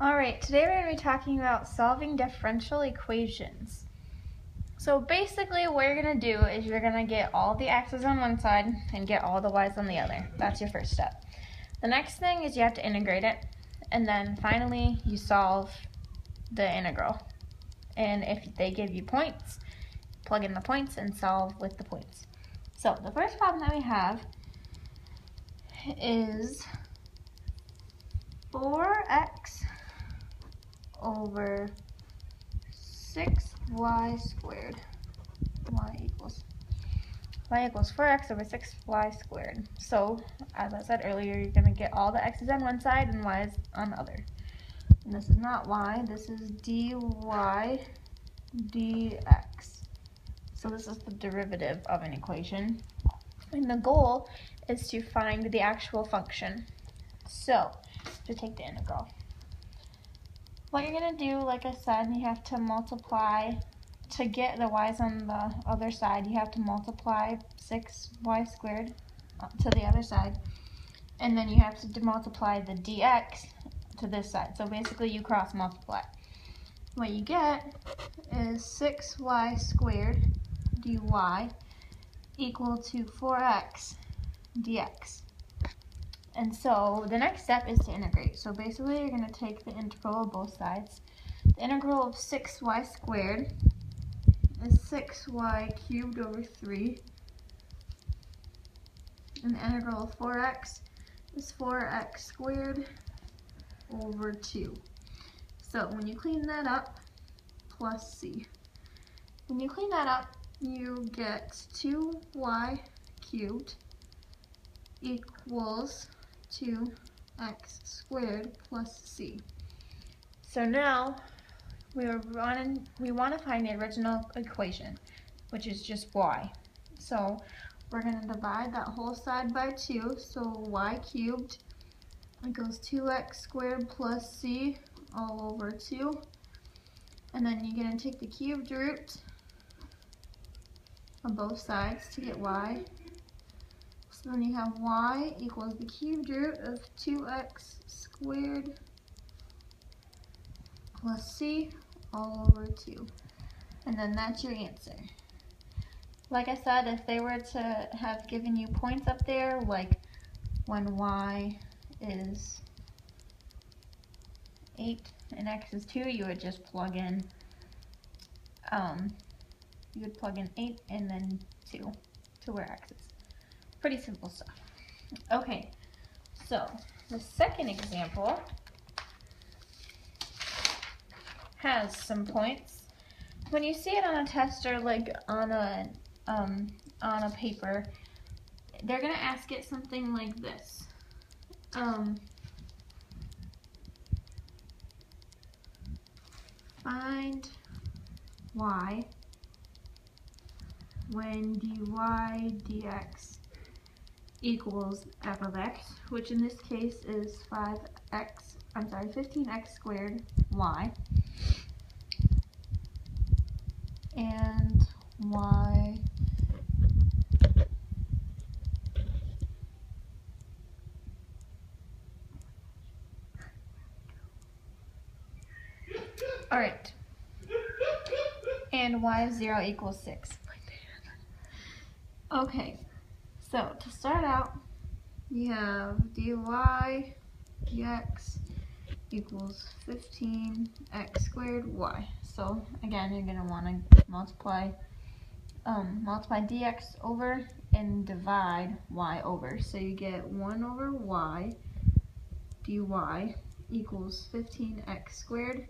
Alright, today we're going to be talking about solving differential equations. So basically what you're going to do is you're going to get all the x's on one side and get all the y's on the other. That's your first step. The next thing is you have to integrate it, and then finally you solve the integral. And if they give you points, plug in the points and solve with the points. So the first problem that we have is 4x over 6y squared. y equals 4x over 6y squared. So, as I said earlier, you're going to get all the x's on one side and y's on the other. And this is not y, this is dy dx. So this is the derivative of an equation. And the goal is to find the actual function. So, to take the integral. What you're going to do, like I said, you have to multiply. To get the y's on the other side, you have to multiply 6y squared to the other side. And then you have to multiply the dx to this side. So basically you cross multiply. What you get is 6y squared dy equal to 4x dx. And so the next step is to integrate. So basically you're going to take the integral of both sides. The integral of 6y squared is 6y cubed over 3. And the integral of 4x is 4x squared over 2. So when you clean that up, plus c. When you clean that up, you get 2y cubed equals 2x squared plus c. So now we want to find the original equation, which is just y. So we're going to divide that whole side by 2, so y cubed equals 2x squared plus c all over 2. And then you're going to take the cubed root on both sides to get y. So then you have y equals the cubed root of 2x squared plus c all over 2. And then that's your answer. Like I said, if they were to have given you points up there, like when y is 8 and x is 2, you would just plug in, 8 and then 2 to where x is. Pretty simple stuff. Okay, so the second example has some points. When you see it on a test or like on a paper, they're gonna ask it something like this. Find y when dy dx equals f of x, which in this case is 15x squared y, and y alright, and y of 0 equals 6. Okay, so to start out, you have dy dx equals 15x squared y. So again, you're going to want to multiply dx over and divide y over. So you get 1 over y dy equals 15x squared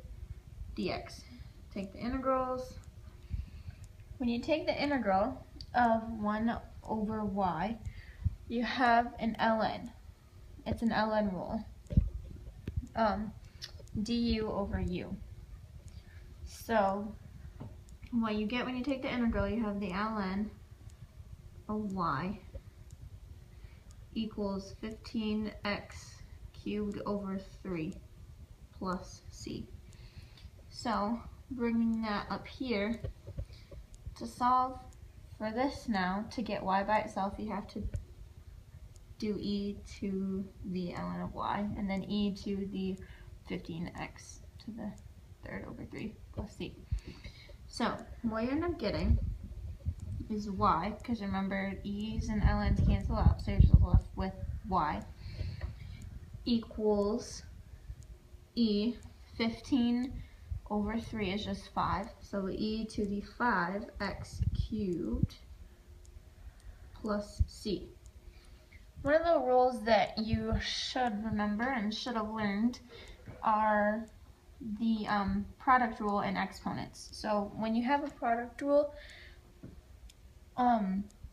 dx. Take the integrals. When you take the integral of 1 over y, you have an ln. It's an ln rule. Du over u. So what you get when you take the integral, you have the ln of y equals 15x cubed over 3 plus c. So bringing that up here, to solve for this now, to get y by itself, you have to do e to the ln of y, and then e to the 15x to the third over 3 plus c. So what you end up getting is y, because remember e's and ln's cancel out, so you're just left with y, equals e. 15 over 3 is just 5, so e to the 5x cubed plus c. One of the rules that you should remember and should have learned are the product rule and exponents. So when you have a product rule,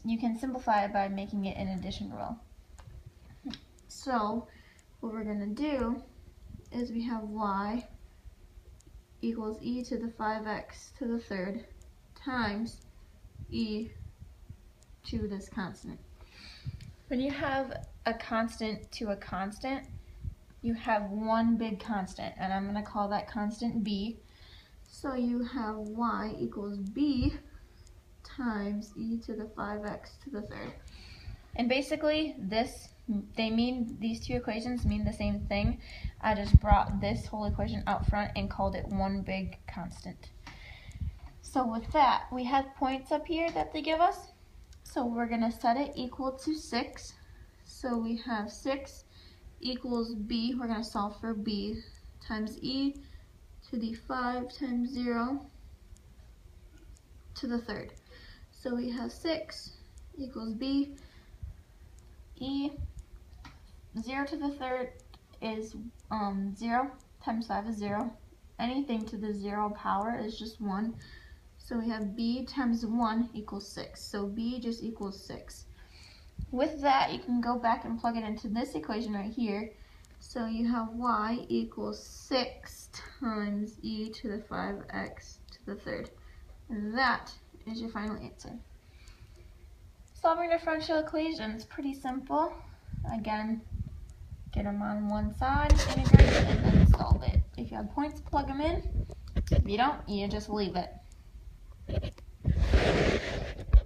you can simplify it by making it an addition rule. So what we're going to do is we have y equals e to the 5x to the third times e to this constant. When you have a constant to a constant, you have one big constant, and I'm going to call that constant b. So you have y equals b times e to the 5x to the third. And basically these two equations mean the same thing. I just brought this whole equation out front and called it one big constant. So with that, we have points up here that they give us. So we're going to set it equal to 6. So we have 6 equals b, we're going to solve for b, times e to the 5 times 0 to the third. So we have 6 equals b, e, 0 to the third is 0, times 5 is 0. Anything to the 0 power is just 1. So we have b times 1 equals 6. So b just equals 6. With that, you can go back and plug it into this equation right here. So you have y equals 6 times e to the 5x to the third. And that is your final answer. Solving differential equations, pretty simple. Again, get them on one side, integrate it, and then solve it. If you have points, plug them in. If you don't, you just leave it.